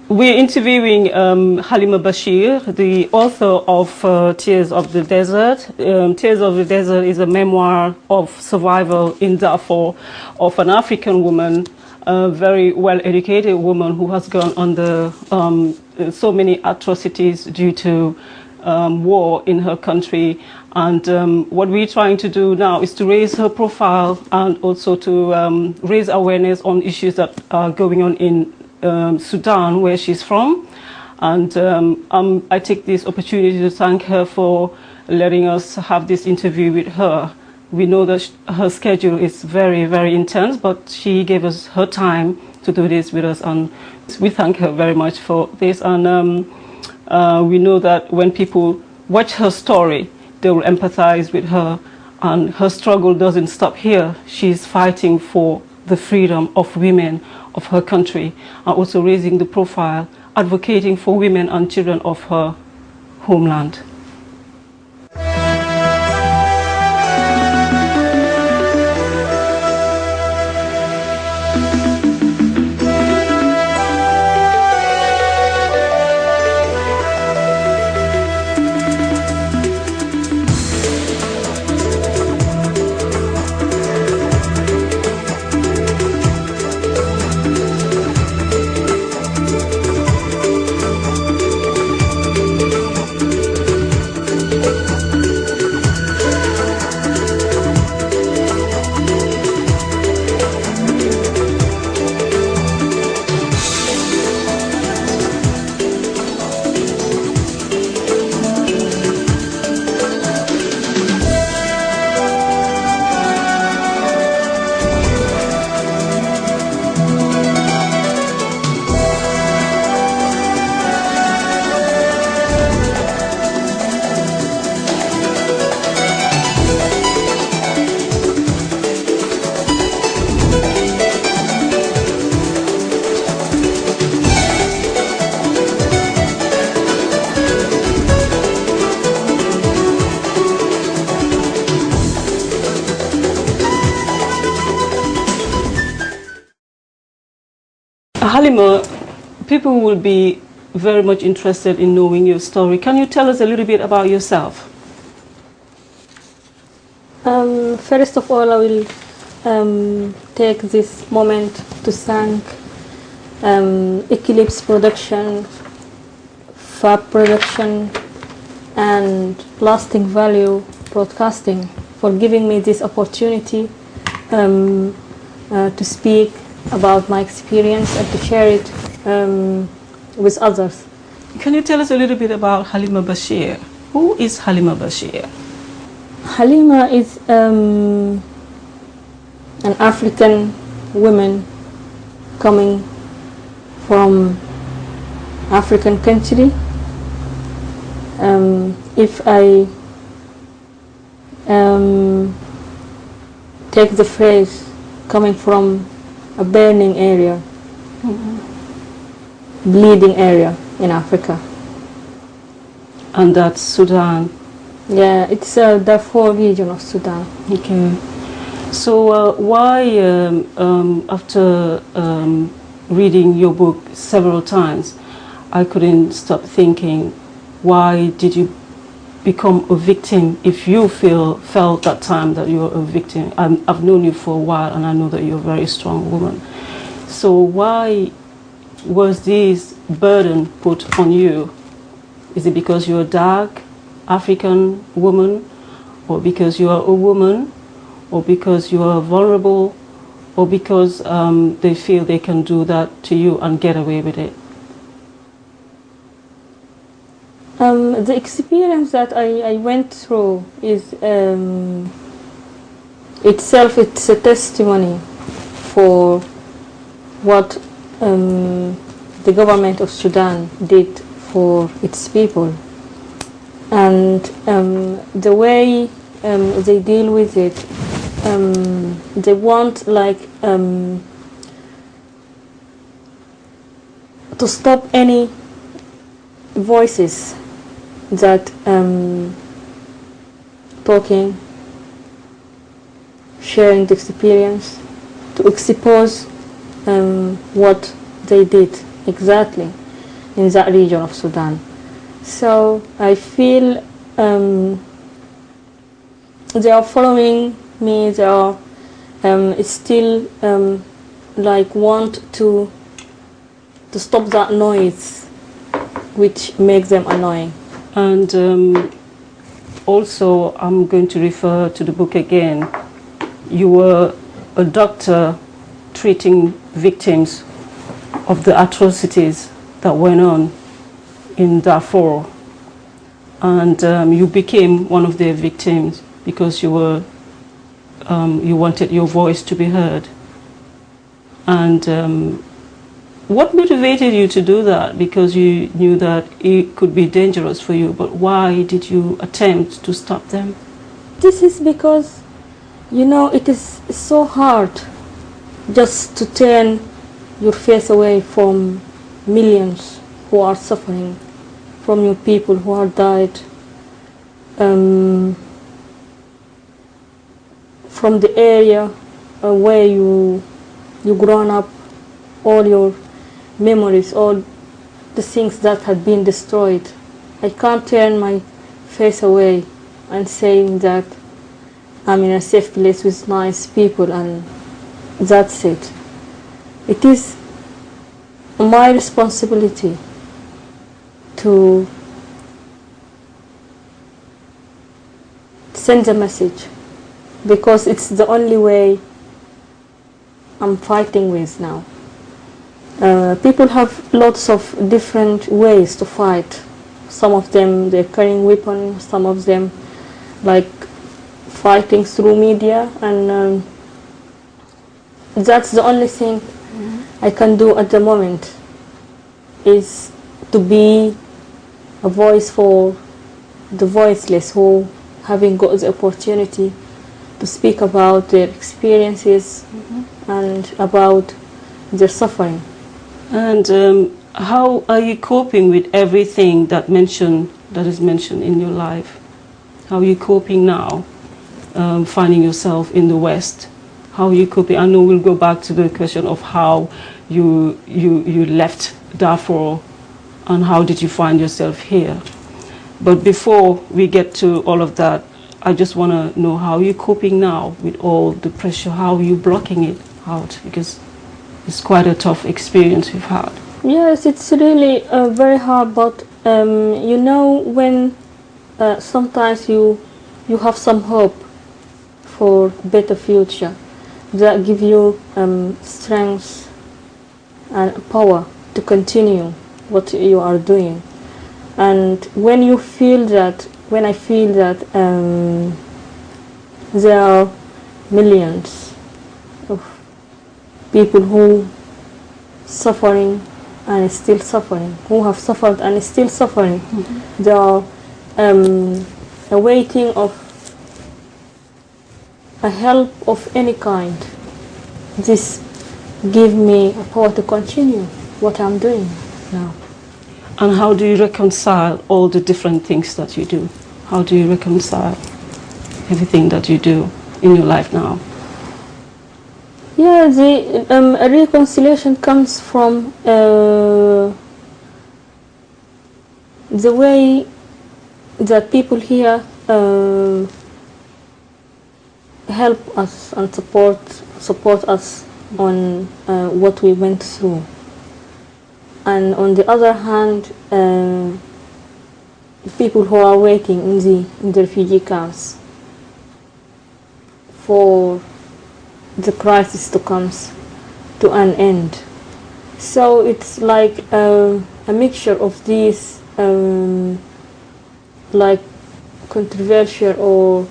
We're interviewing Halima Bashir, the author of Tears of the Desert. Tears of the Desert is a memoir of survival in Darfur of an African woman, a very well-educated woman who has gone under so many atrocities due to war in her country. And what we're trying to do now is to raise her profile and also to raise awareness on issues that are going on in Sudan, where she's from. And I take this opportunity to thank her for letting us have this interview with her. We know that her schedule is very, very intense, but she gave us her time to do this with us, and we thank her very much for this. And we know that when people watch her story, they will empathize with her, and her struggle doesn't stop here. She's fighting for the freedom of women of her country, and also raising the profile, advocating for women and children of her homeland. Halima, people will be very much interested in knowing your story. Can you tell us a little bit about yourself? First of all, I will take this moment to thank Eclipse Production, Fab Production, and Lasting Value Broadcasting for giving me this opportunity to speak about my experience and to share it with others. Can you tell us a little bit about Halima Bashir? Who is Halima Bashir? Halima is an African woman coming from African country. If I take the phrase coming from a burning area, bleeding area in Africa. And that's Sudan? Yeah, it's the Darfur region of Sudan. Okay. So why, after reading your book several times, I couldn't stop thinking, why did you become a victim if you felt that time that you're a victim? I've known you for a while, and I know that you're a very strong woman. So why was this burden put on you? Is it because you're a dark African woman, or because you are a woman, or because you are vulnerable, or because they feel they can do that to you and get away with it? The experience that I went through is itself, it's a testimony for what the government of Sudan did for its people, and the way they deal with it. They want to stop any voices that talking, sharing the experience, to expose what they did exactly. in that region of Sudan. So I feel they are following me. They are still like want to stop that noise, which makes them annoying. And also, I'm going to refer to the book again. You were a doctor treating victims of the atrocities that went on in Darfur, and you became one of their victims because you were you wanted your voice to be heard. And what motivated you to do that? Because you knew that it could be dangerous for you, but why did you attempt to stop them? This is because, you know, it is so hard just to turn your face away from millions who are suffering, from your people who have died, from the area where you grown up, all your memories, all the things that had been destroyed. I can't turn my face away and saying that I'm in a safe place with nice people and that's it. It is my responsibility to send a message, because it's the only way I'm fighting with now. People have lots of different ways to fight. Some of them they're carrying weapons, some of them like fighting through media, and that's the only thing I can do at the moment, is to be a voice for the voiceless who haven't got the opportunity to speak about their experiences and about their suffering. And how are you coping with everything that is mentioned in your life? How are you coping now, finding yourself in the West? How are you coping? I know we'll go back to the question of how you left Darfur and how did you find yourself here. But before we get to all of that, I just want to know how you're coping now with all the pressure. How are you blocking it out? Because it's quite a tough experience you've had. Yes, it's really very hard, but you know, when sometimes you have some hope for better future that give you strength and power to continue what you are doing. And when you feel that, when I feel that there are millions of people who suffering and still suffering, who have suffered and still suffering, they are awaiting of a help of any kind. This give me a power to continue what I'm doing now. And how do you reconcile all the different things that you do? How do you reconcile everything that you do in your life now? Yeah, the reconciliation comes from the way that people here help us and support us on what we went through. And on the other hand, people who are waiting in the refugee camps for the crisis to come to an end. So it's like a mixture of these like controversial or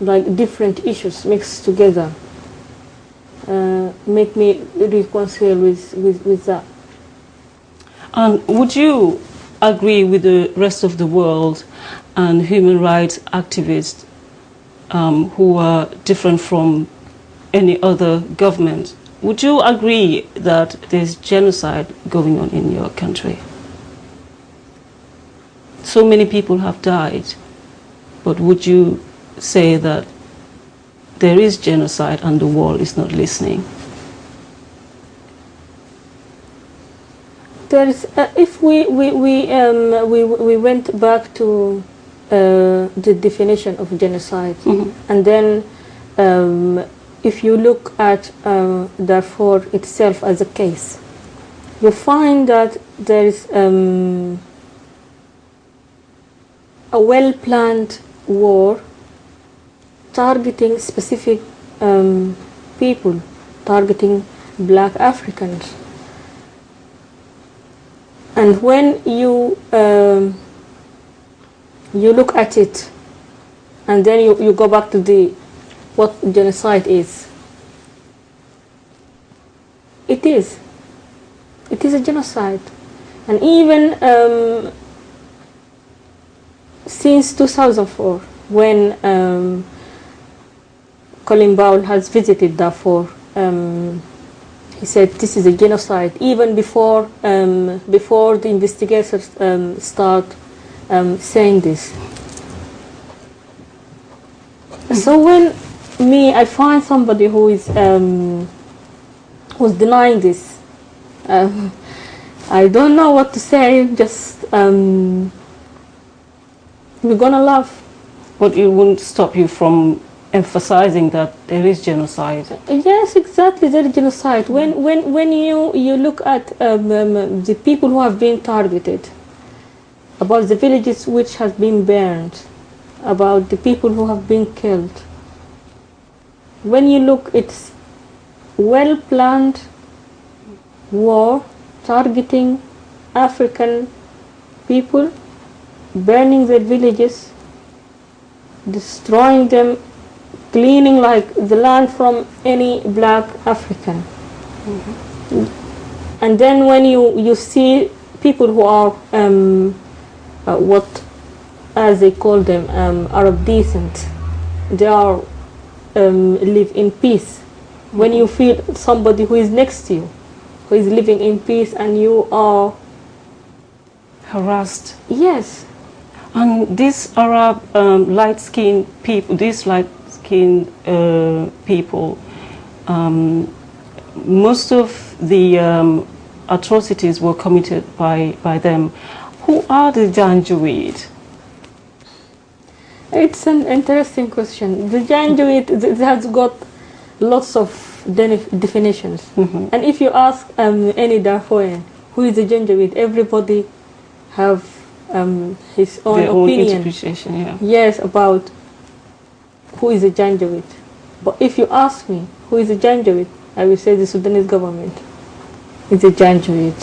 like different issues mixed together make me reconcile with that. And would you agree with the rest of the world and human rights activists who are different from any other government? Would you agree that there's genocide going on in your country? So many people have died, but would you say that there is genocide and the world is not listening? There is, if we went back to the definition of genocide, and then if you look at Darfur itself as a case, you find that there is a well-planned war targeting specific people, targeting Black Africans. And when you look at it, and then you go back to what genocide is. It is a genocide, and even since 2004, when Colin Powell has visited Darfur, he said this is a genocide. Even before the investigators start saying this. So when I find somebody who is who's denying this, I don't know what to say. Just we're gonna laugh. But it wouldn't stop you from emphasizing that there is genocide. Yes, exactly, there is genocide. When you look at the people who have been targeted, about the villages which have been burned, about the people who have been killed. When you look, it's well-planned war targeting African people, burning their villages, destroying them, cleaning like the land from any Black African. And then when you see people who are what, as they call them, Arab descent, they are live in peace. When you feel somebody who is next to you, who is living in peace, and you are harassed. Yes. And these Arab light-skinned people, people, most of the atrocities were committed by them. Who are the Janjaweed? It's an interesting question. The Janjaweed has got lots of definitions. And if you ask any Darfurian who is a Janjaweed, everybody have his own their opinion. Own interpretation, yeah. Yes, about who is a Janjaweed. But if you ask me who is a Janjaweed, I will say the Sudanese government is a Janjaweed.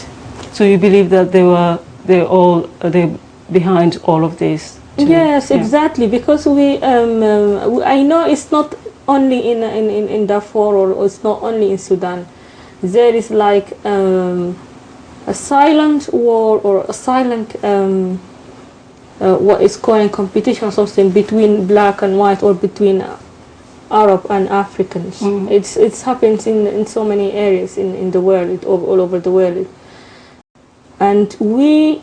So you believe that they're behind all of this? Yes, yeah. Exactly. Because I know it's not only in Darfur, or it's not only in Sudan. There is like a silent war, or a silent what is called competition or something between Black and white, or between Arab and Africans. It happens in so many areas in the world, all over the world. And we,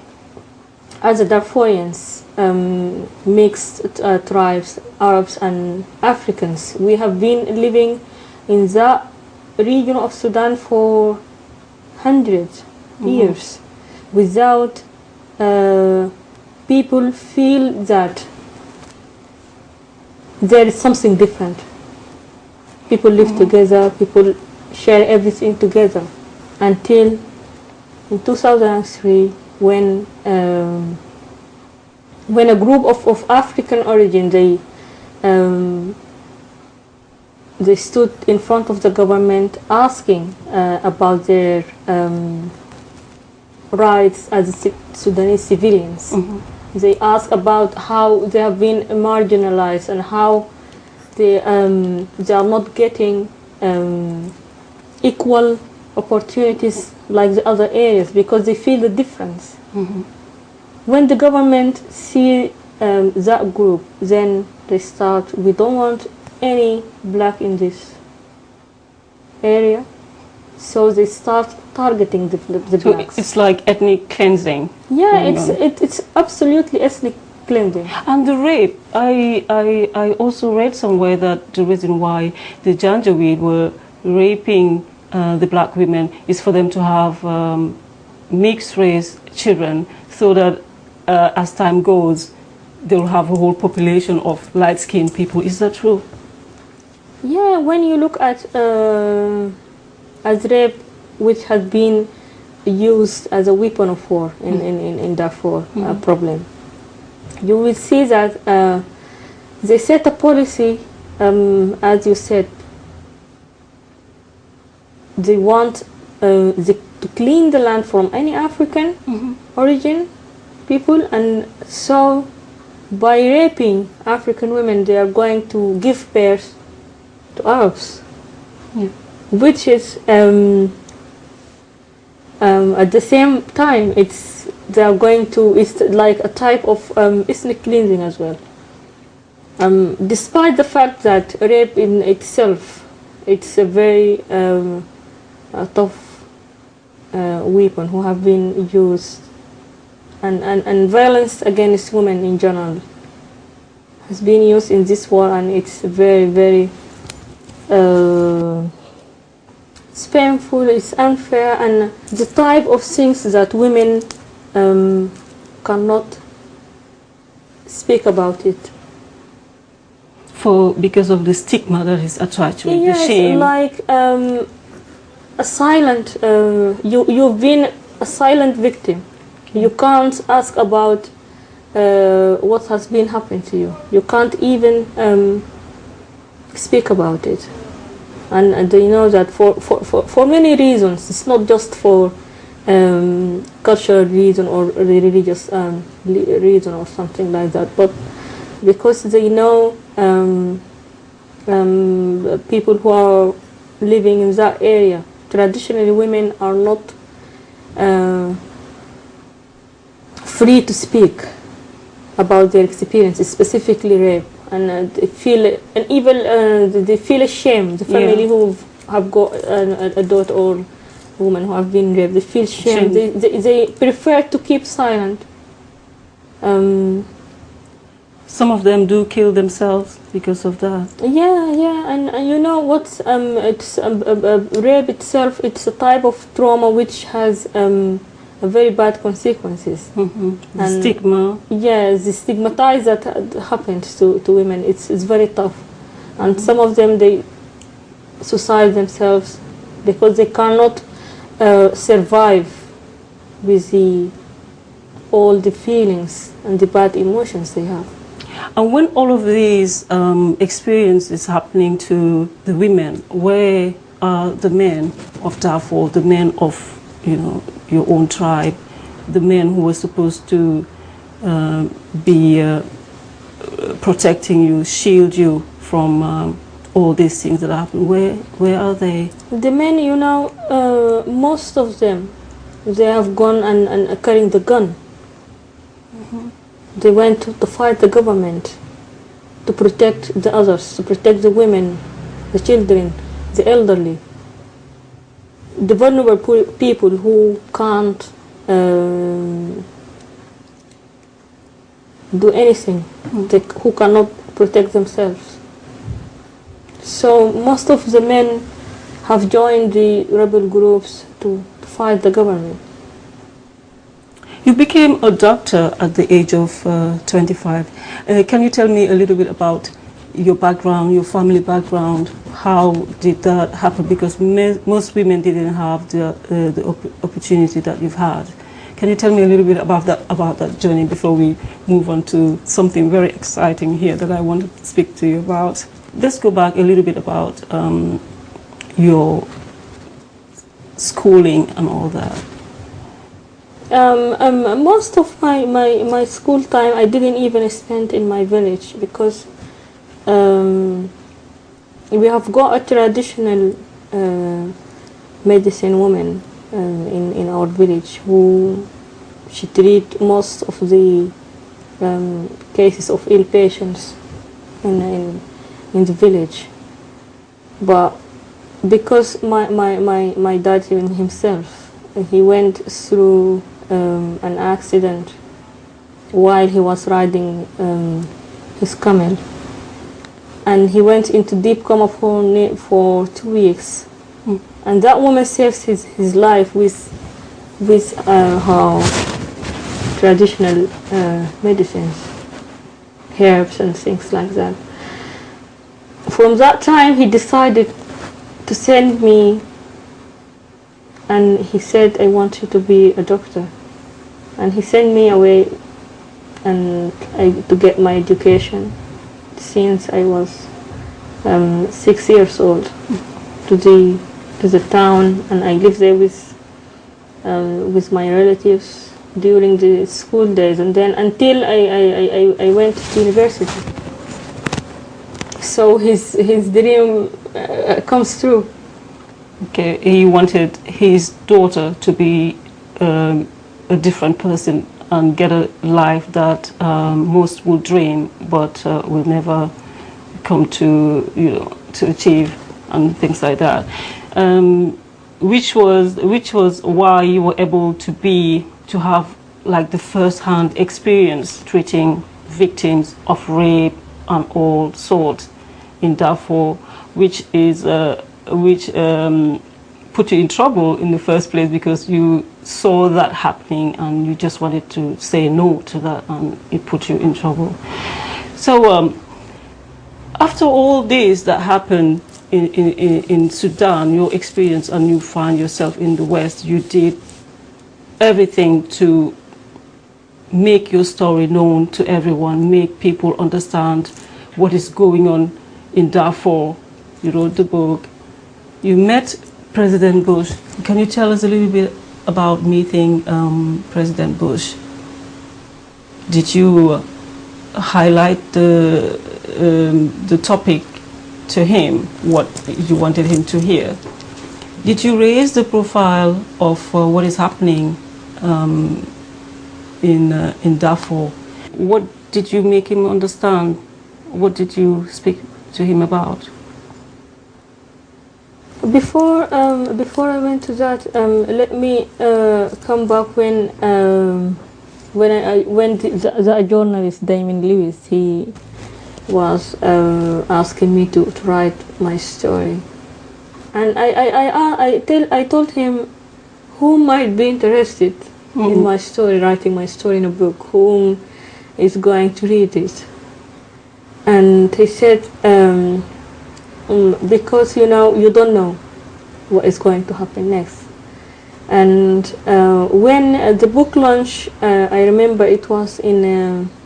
as a Darfurians, mixed tribes, Arabs and Africans, we have been living in the region of Sudan for hundreds years without people feel that there is something different. People live together, people share everything together, until in 2003 when a group of African origin, they stood in front of the government asking about their rights as Sudanese civilians. They asked about how they have been marginalized and how they are not getting equal opportunities like the other areas, because they feel the difference. When the government see that group, then they start, we don't want any Black in this area, so they start targeting the Blacks. So it's like ethnic cleansing. Yeah, it's absolutely ethnic cleansing. And the rape, I also read somewhere that the reason why the Janjaweed were raping the Black women is for them to have mixed race children so that as time goes, they'll have a whole population of light-skinned people. Is that true? Yeah, when you look at as rape, which has been used as a weapon of war in Darfur problem, you will see that they set a policy, as you said, they want to clean the land from any African origin people, and so by raping African women they are going to give birth to Arabs, which is at the same time it's like a type of ethnic cleansing as well. Despite the fact that rape in itself, it's a very tough weapon who have been used, and violence against women in general has been used in this war, and it's very, very it's painful, it's unfair, and the type of things that women cannot speak about it. Because of the stigma that is attached with yes, the shame. Like a silent, you've been a silent victim. You can't ask about what has been happened to you. You can't even speak about it. And they know that for many reasons, it's not just for cultural reason or religious reason or something like that, but because they know people who are living in that area, traditionally women are not free to speak about their experiences, specifically rape, and they feel they feel ashamed. The family who have got a daughter or woman who have been raped, they feel shame. They prefer to keep silent. Some of them do kill themselves because of that. Yeah, and you know what? It's rape itself. It's a type of trauma which has very bad consequences. The stigma. Yes, the stigmatize that happens to women. It's very tough, and some of them they suicide themselves because they cannot survive with all the feelings and the bad emotions they have. And when all of these experiences happening to the women, where are the men of Darfur, the men of your own tribe, the men who were supposed to be protecting you, shield you from all these things that happen? Where are they? The men, most of them, they have gone and carrying the gun. They went to fight the government, to protect the others, to protect the women, the children, the elderly, the vulnerable people who can't do anything, who cannot protect themselves. So most of the men have joined the rebel groups to fight the government. You became a doctor at the age of 25. Can you tell me a little bit about your background, your family background? How did that happen? Because most women didn't have the opportunity that you've had. Can you tell me a little bit about that journey before we move on to something very exciting here that I want to speak to you about? Let's go back a little bit about your schooling and all that. Most of my school time I didn't even spend in my village because we have got a traditional medicine woman in our village who she treat most of the cases of ill patients in the village. But because my dad himself, he went through an accident while he was riding his camel, and he went into deep coma for 2 weeks. And that woman saved his life with with her traditional medicines, herbs and things like that. From that time he decided to send me, and he said, I want you to be a doctor. And he sent me away and to get my education since I was 6 years old to the town, and I lived there with my relatives during the school days, and then until I went to university. So his dream comes true. Okay, he wanted his daughter to be a different person and get a life that most will dream but will never come to to achieve, and things like that. Which was why you were able to have like the first-hand experience treating victims of rape and all sorts in Darfur, which put you in trouble in the first place because you saw that happening and you just wanted to say no to that, and it put you in trouble. So after all this that happened in Sudan, your experience, and you find yourself in the West, you did everything to make your story known to everyone, make people understand what is going on in Darfur. You wrote the book. You met President Bush. Can you tell us a little bit about meeting President Bush? Did you highlight the topic to him, what you wanted him to hear? Did you raise the profile of what is happening in Darfur? What did you make him understand? What did you speak to him about? Before I went to that, let me come back when the journalist Damon Lewis, he was asking me to write my story, and I told him who might be interested in my story, writing my story in a book, whom is going to read it. And he said, because you don't know what is going to happen next. And when the book launch, I remember it was in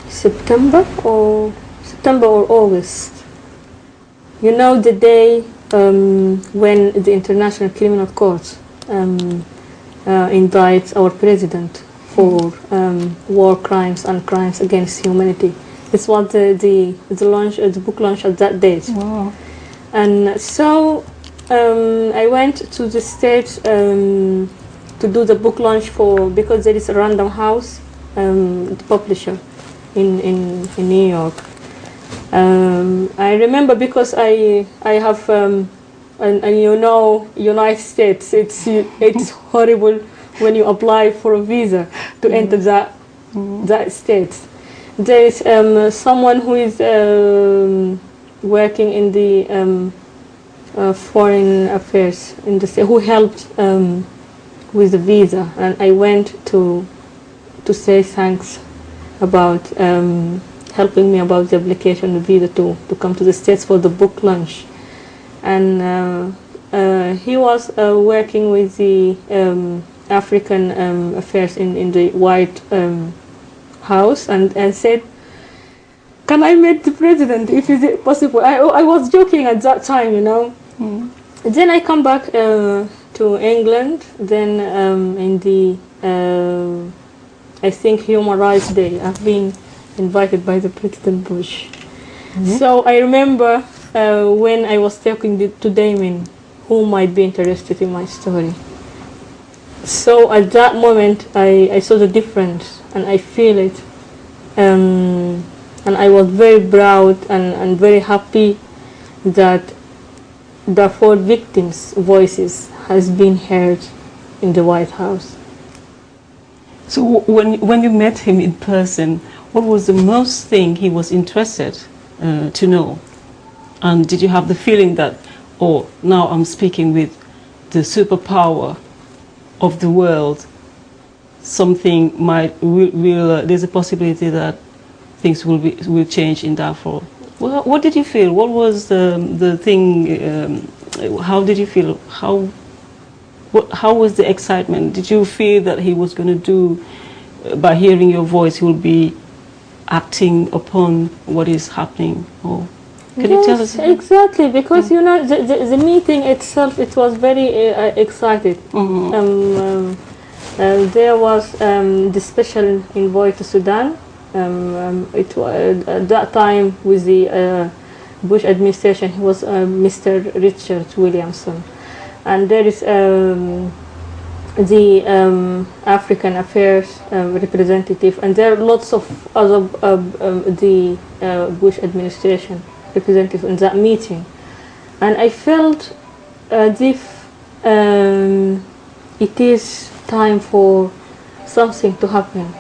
September or August. The day when the International Criminal Court indicts our president for war crimes and crimes against humanity. This was the launch, the book launch at that date. Wow. And so I went to the States to do the book launch because there is a Random House, the publisher in New York. I remember because I have and United States, it's horrible when you apply for a visa to enter that state. There is someone who is working in the foreign affairs in the state, who helped with the visa, and I went to say thanks about helping me about the application of visa to come to the States for the book launch. And he was working with the African affairs in the White House, and said, can I meet the president if is it possible? I was joking at that time, Then I come back to England, then in the I think Human Rights Day, I've been invited by the President Bush. So I remember when I was talking to Damon, who might be interested in my story. So at that moment I saw the difference, and I feel it, and I was very proud and very happy that Darfur victims' voices has been heard in the White House. So when you met him in person, what was the most thing he was interested to know? And did you have the feeling that, oh, now I'm speaking with the superpower of the world, something there's a possibility that things will change in Darfur? Well, what did you feel? What was the thing? How did you feel? How was the excitement? Did you feel that he was going to do, by hearing your voice, he will be acting upon what is happening? Or can you tell us? Exactly, because you know the meeting itself, it was very excited. Mm-hmm. There was the special envoy to Sudan. It was at that time with the Bush administration. He was Mr. Richard Williamson, and there is the African Affairs representative, and there are lots of other the Bush administration representatives in that meeting, and I felt as if it is time for something to happen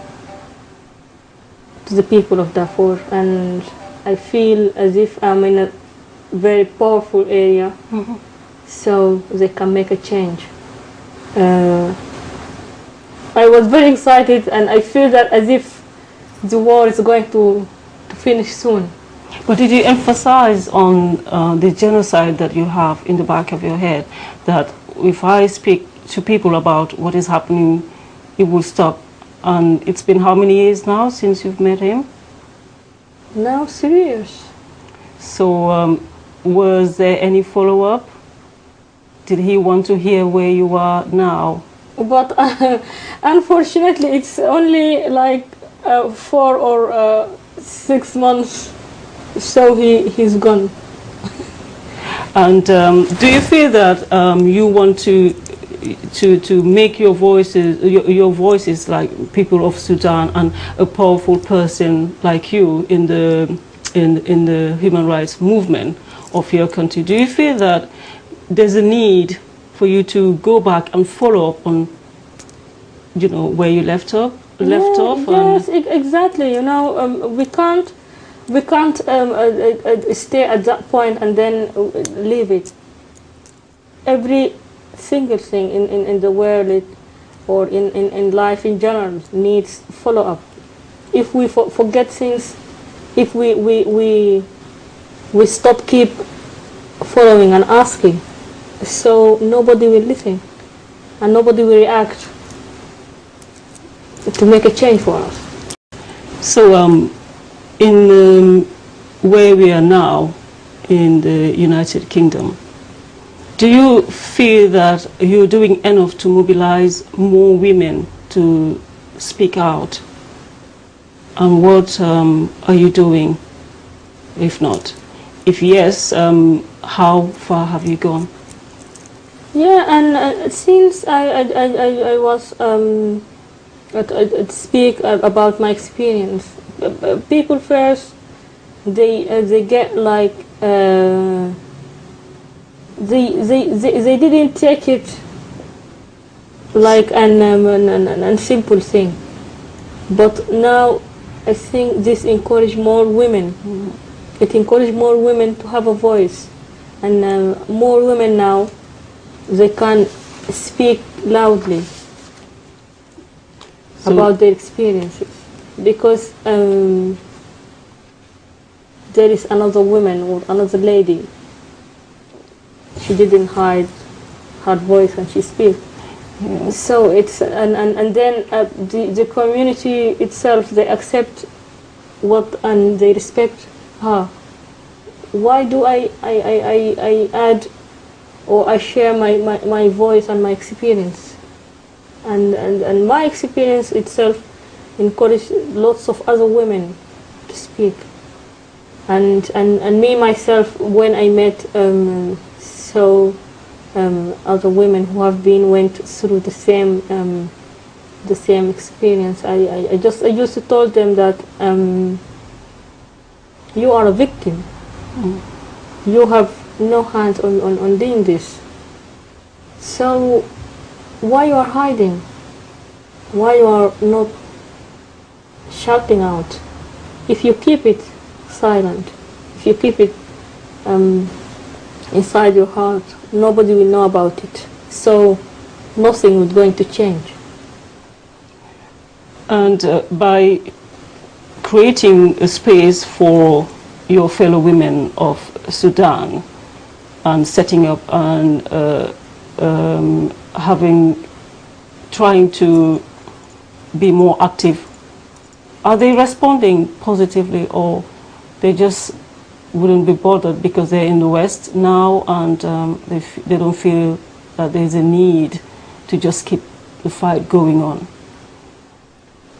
to the people of Darfur, and I feel as if I'm in a very powerful area, mm-hmm. so they can make a change. I was very excited, and I feel that as if the war is going to finish soon. But did you emphasize on the genocide that you have in the back of your head, that if I speak to people about what is happening, it will stop? And it's been how many years now since you've met him? Now 3 years. So was there any follow-up? Did he want to hear where you are now? But unfortunately, it's only like 4 or 6 months, so he's gone. And do you feel that you want to make your voices like people of Sudan, and a powerful person like you in the human rights movement of your country? Do you feel that there's a need for you to go back and follow up on, where you left off? Yes, exactly. We can't stay at that point and then leave it. Every single thing in the world or in life in general needs follow-up. If we forget things, if we stop keep following and asking, so nobody will listen and nobody will react to make a change for us. So in where we are now in the United Kingdom, do you feel that you're doing enough to mobilize more women to speak out? And what are you doing, if not? If yes, how far have you gone? Yeah, and since I was speak about my experience, people first they get like they didn't take it like an simple thing, but now I think this encourage more women. Mm-hmm. It encouraged more women to have a voice, and more women now they can speak loudly about their experiences, because there is another woman or another lady. She didn't hide her voice and she speaks. Yeah. So it's and then the community itself, they accept and they respect her. Why do I add or I share my voice and my experience, and my experience itself encouraged lots of other women to speak, and me myself, when I met other women who have went through the same experience, I used to tell them that you are a victim. Mm. You have no hands on doing this. So why you are hiding? Why you are not shouting out? If you keep it silent, if you keep it inside your heart. Nobody will know about it. So nothing is going to change. And by creating a space for your fellow women of Sudan and setting up and trying to be more active, are they responding positively, or they just wouldn't be bothered because they're in the West now and they don't feel that there's a need to just keep the fight going on?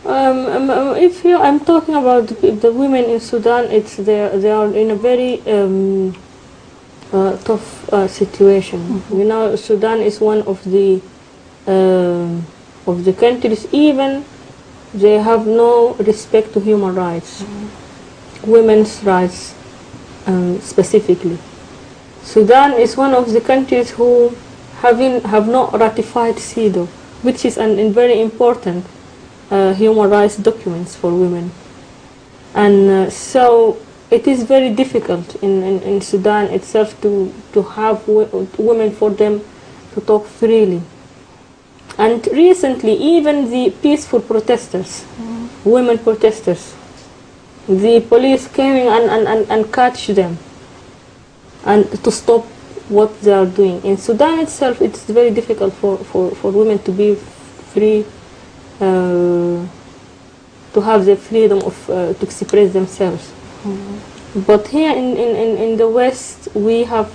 I'm talking about the women in Sudan, they are in a very tough situation. Mm-hmm. You know, Sudan is one of the countries, even they have no respect to human rights, women's rights specifically. Sudan is one of the countries who have not ratified CEDAW, which is a very important human rights documents for women. And so it is very difficult in Sudan itself to have women, for them to talk freely. And recently, even the peaceful protesters, women protesters, the police came in and catch them and to stop what they are doing. In Sudan itself, it's very difficult for women to be free, to have the freedom of to express themselves. But here in the West, we have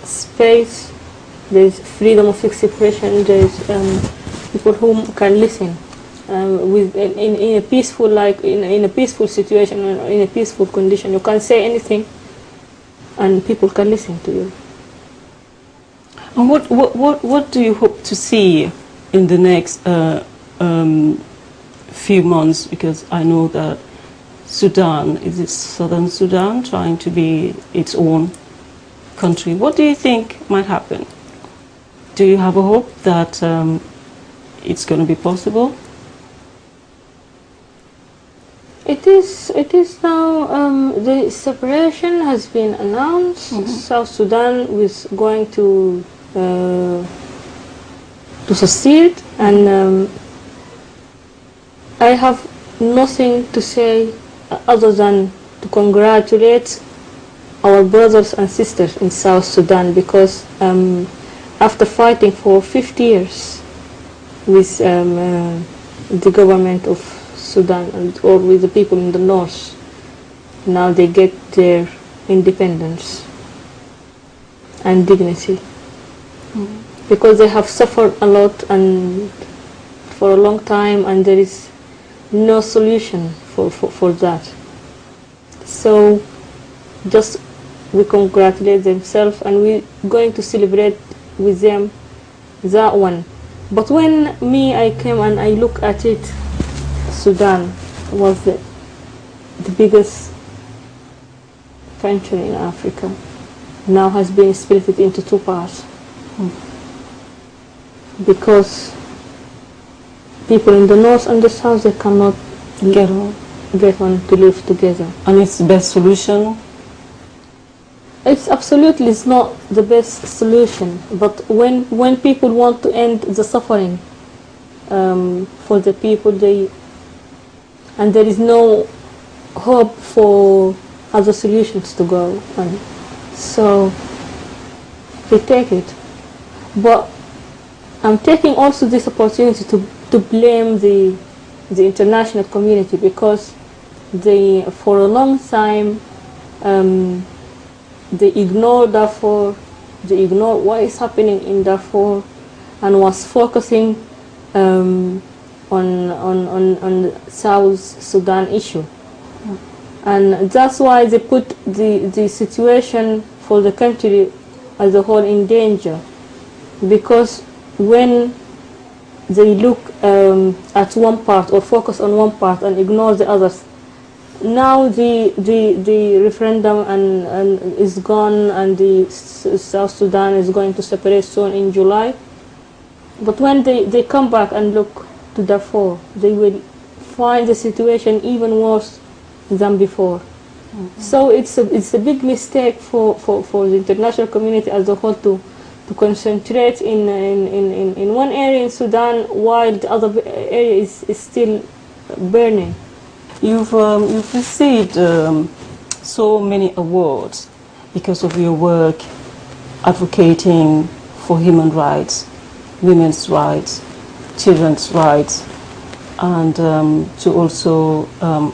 space. There's freedom of expression. There's people who can listen in a peaceful, in a peaceful situation, in a peaceful condition. You can say anything, and people can listen to you. And what do you hope to see in the next few months? Because I know that Sudan, is it Southern Sudan, trying to be its own country. What do you think might happen? Do you have a hope that it's going to be possible? It is now, the separation has been announced. South Sudan is going to succeed, and I have nothing to say other than to congratulate our brothers and sisters in South Sudan, because after fighting for 50 years with the government of Sudan or with the people in the north, now they get their independence and dignity, because they have suffered a lot and for a long time, and there is no solution for that. So just we congratulate themselves, and we're going to celebrate with them that one. But when I came and I look at it, Sudan was the biggest country in Africa, now has been split into two parts, because people in the north and the south, they cannot get on to live together. And it's the best solution? It's absolutely, it's not the best solution, but when people want to end the suffering for the people, and there is no hope for other solutions to go, and so they take it. But I'm taking also this opportunity to blame the international community, because they, for a long time, they ignored Darfur, they ignored what is happening in Darfur, and was focusing on the South Sudan issue. And that's why they put the situation for the country as a whole in danger, because when they look at one part or focus on one part and ignore the others, now the referendum and is gone, and the South Sudan is going to separate soon in July. But when they come back and look to Darfur, they will find the situation even worse than before. So it's a big mistake for the international community as a whole to concentrate in one area in Sudan while the other area is still burning. You've received so many awards because of your work advocating for human rights, women's rights, children's rights, and to also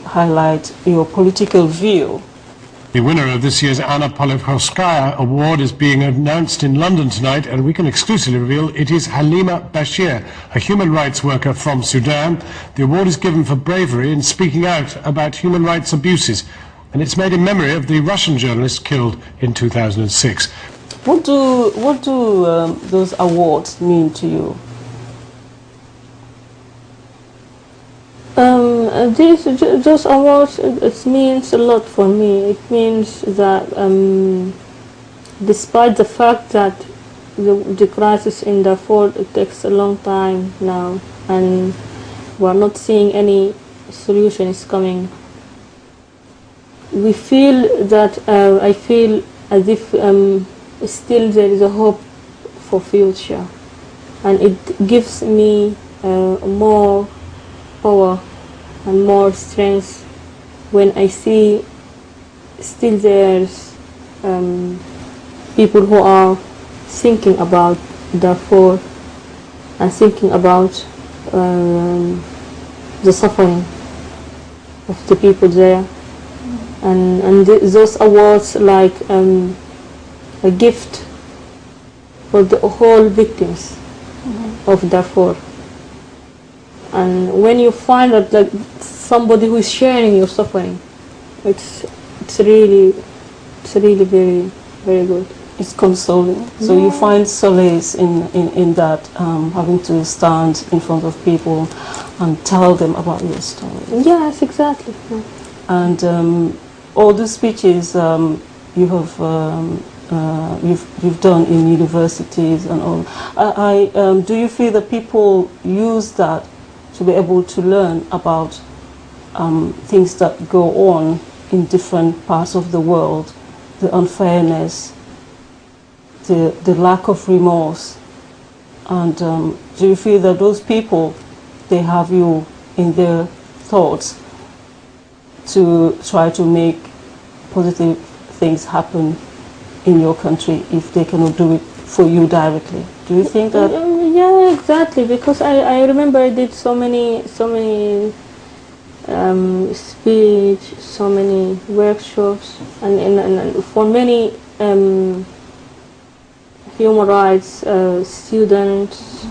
highlight your political view. The winner of this year's Anna Politkovskaya Award is being announced in London tonight, and we can exclusively reveal it is Halima Bashir, a human rights worker from Sudan. The award is given for bravery in speaking out about human rights abuses, and it's made in memory of the Russian journalist killed in 2006. What do those awards mean to you? Those awards, it means a lot for me. It means that despite the fact that the crisis in Darfur, it takes a long time now, and we're not seeing any solutions coming, we feel that I feel as if still there is a hope for future, and it gives me more power and more strength when I see still there's people who are thinking about Darfur and thinking about the suffering of the people there, and those awards like a gift for the whole victims of Darfur. And when you find that somebody who is sharing your suffering, it's really very, very good. It's consoling. So you find solace in that, having to stand in front of people and tell them about your story. Yes, exactly. Yeah. And all the speeches you have you've done in universities and all. Do you feel that people use that to be able to learn about things that go on in different parts of the world, the unfairness, the lack of remorse, and do you feel that those people, they have you in their thoughts to try to make positive things happen in your country if they cannot do it for you directly? Do you think that? Yeah, exactly. Because I remember I did so many speech, so many workshops, and for many human rights students,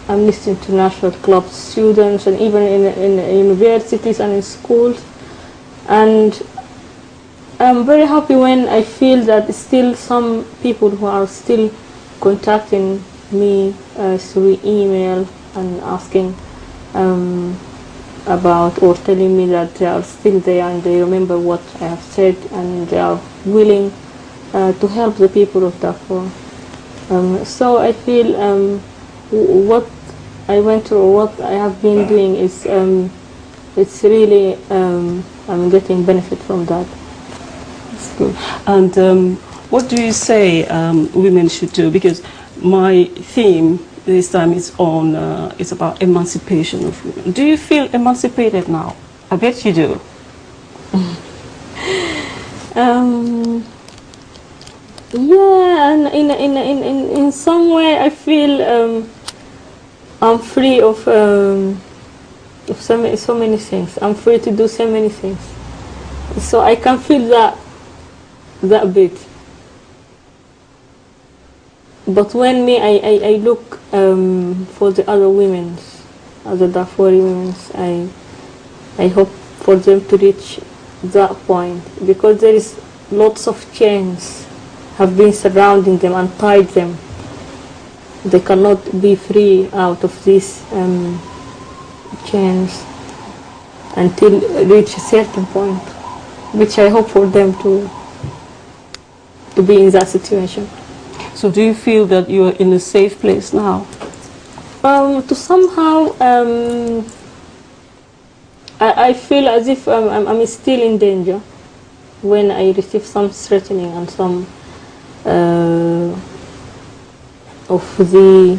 Amnesty International Club students, and even in universities and in schools. And I'm very happy when I feel that still some people who are still contacting me through email and asking about or telling me that they are still there and they remember what I have said and they are willing to help the people of Darfur. So I feel what I went through, what I have been doing is it's really I'm getting benefit from that. That's good. And what do you say women should do? Because my theme this time is on it's about emancipation of women. Do you feel emancipated now? I bet you do. Yeah, and in some way I feel I'm free of so many things. I'm free to do so many things. So I can feel that bit. But when I look for the other women, other Darfuri women, I hope for them to reach that point, because there is lots of chains have been surrounding them and tied them. They cannot be free out of these chains until reach a certain point, which I hope for them to be in that situation. So do you feel that you are in a safe place now? To somehow, I feel as if I'm still in danger, when I receive some threatening and some of the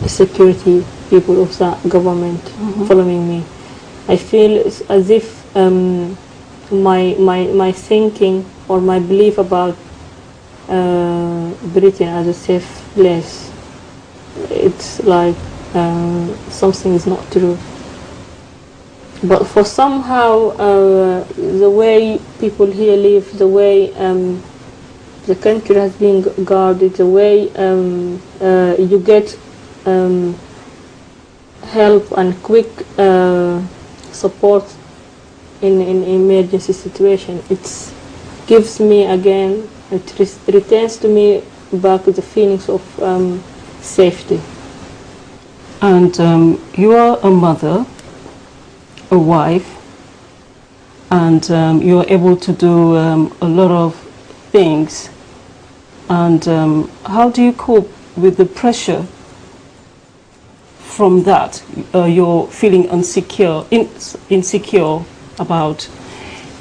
security people of the government following me, I feel as if my thinking or my belief about Britain as a safe place, it's like something is not true. But for somehow the way people here live, the way the country has been guarded, the way you get help and quick support in emergency situation, it gives me again, it returns to me back the feelings of safety. And you are a mother, a wife, and you are able to do a lot of things. And how do you cope with the pressure from that? You're feeling insecure about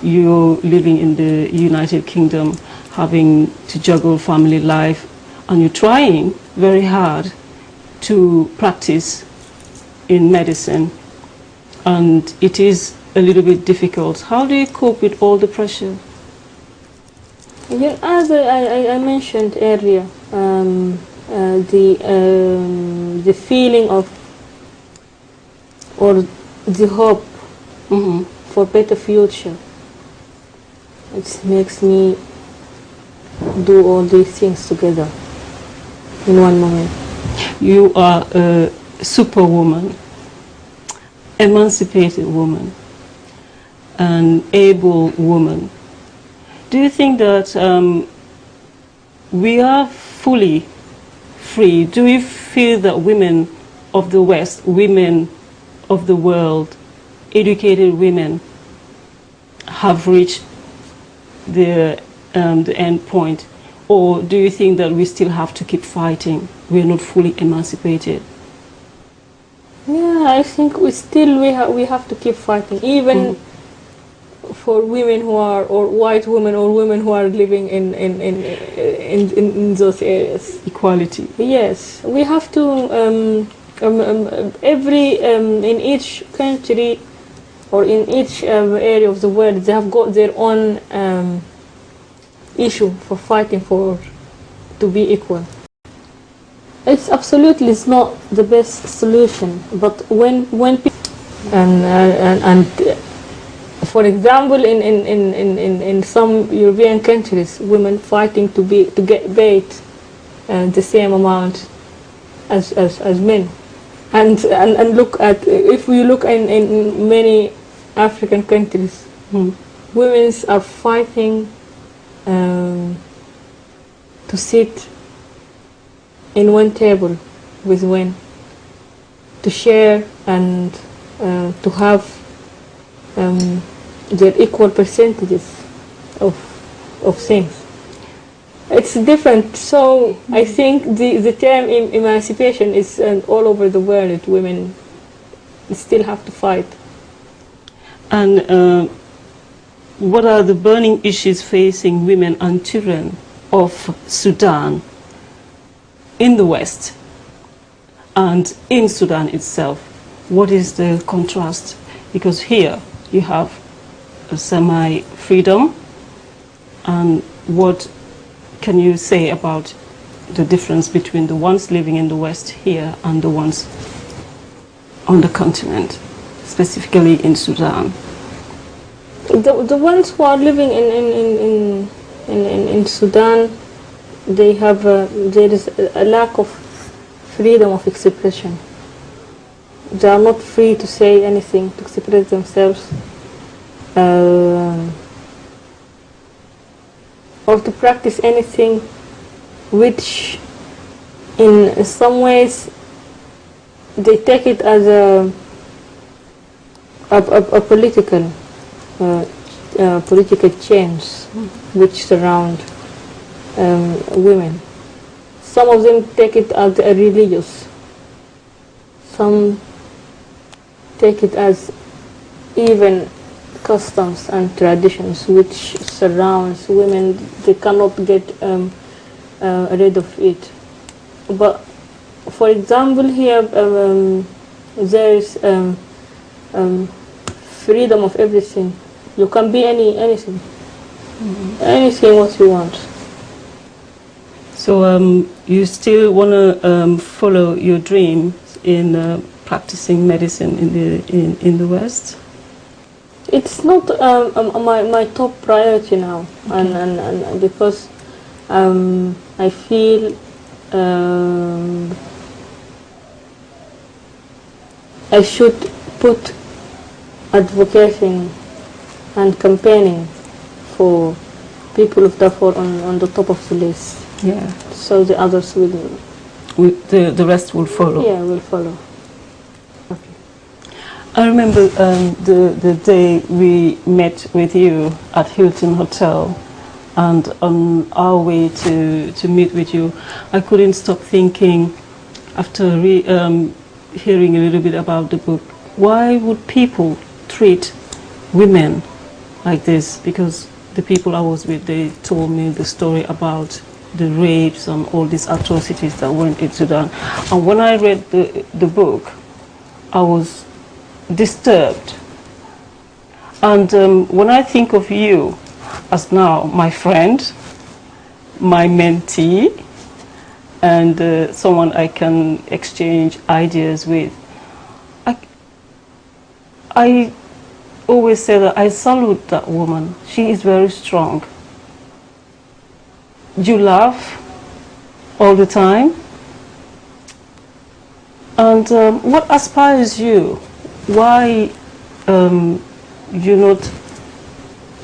you living in the United Kingdom, having to juggle family life, and you're trying very hard to practice in medicine, and it is a little bit difficult. How do you cope with all the pressure? Yeah, as I mentioned earlier, the feeling of or the hope for better future, it makes me do all these things together in one moment. You are a superwoman, emancipated woman, an able woman. Do you think that we are fully free? Do you feel that women of the West, women of the world, educated women, have reached the end point? Or do you think that we still have to keep fighting? We're not fully emancipated. Yeah, I think we have to keep fighting, even for women who are, or white women or women who are living in those areas. Equality. Yes, we have to. In each country or in each area of the world, they have got their own issue for fighting for to be equal. It's absolutely it's not the best solution, but when people and for example, in some European countries, women fighting to get paid the same amount as men, and look at, if we look in many African countries, women are fighting to sit in one table with men, to share and to have their equal percentages of things. It's different. So I think the term emancipation is all over the world. Women still have to fight. And what are the burning issues facing women and children of Sudan in the West and in Sudan itself? What is the contrast? Because here you have a semi-freedom, and what can you say about the difference between the ones living in the West here and the ones on the continent, specifically in Sudan? The ones who are living in Sudan, they have there is a lack of freedom of expression. They are not free to say anything, to express themselves, or to practice anything, which in some ways they take it as a political change which surround women. Some of them take it as a religious, some take it as even customs and traditions which surrounds women. They cannot get rid of it. But for example, here there is freedom of everything. You can be anything, anything what you want. So you still want to follow your dream in practicing medicine in the West? It's not my top priority now, okay. and because I feel I should put advocating and campaigning for people of Darfur on the top of the list. Yeah. So the others will. The rest will follow. Yeah, will follow. I remember the day we met with you at Hilton Hotel, and on our way to meet with you, I couldn't stop thinking, after hearing a little bit about the book, why would people treat women like this? Because the people I was with, they told me the story about the rapes and all these atrocities that went in Sudan. And when I read the book, I was disturbed. And when I think of you as now my friend, my mentee, and someone I can exchange ideas with, I always say that I salute that woman. She is very strong. You laugh all the time. And what inspires you? Why you're not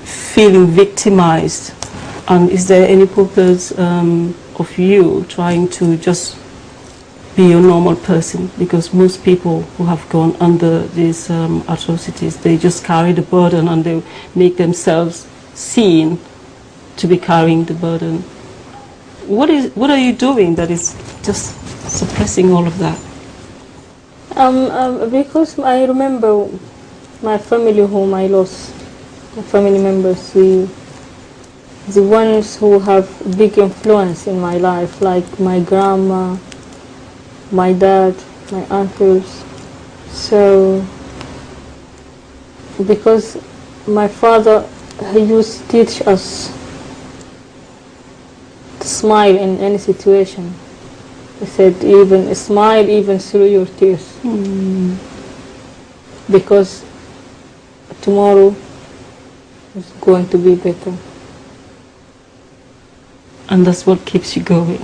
feeling victimized? And is there any purpose of you trying to just be a normal person? Because most people who have gone under these atrocities, they just carry the burden and they make themselves seen to be carrying the burden. What are you doing that is just suppressing all of that? Because I remember my family whom I lost, my family members, the ones who have big influence in my life, like my grandma, my dad, my uncles. So, because my father, he used to teach us to smile in any situation. He said, even smile even through your tears. Because tomorrow is going to be better. And that's what keeps you going.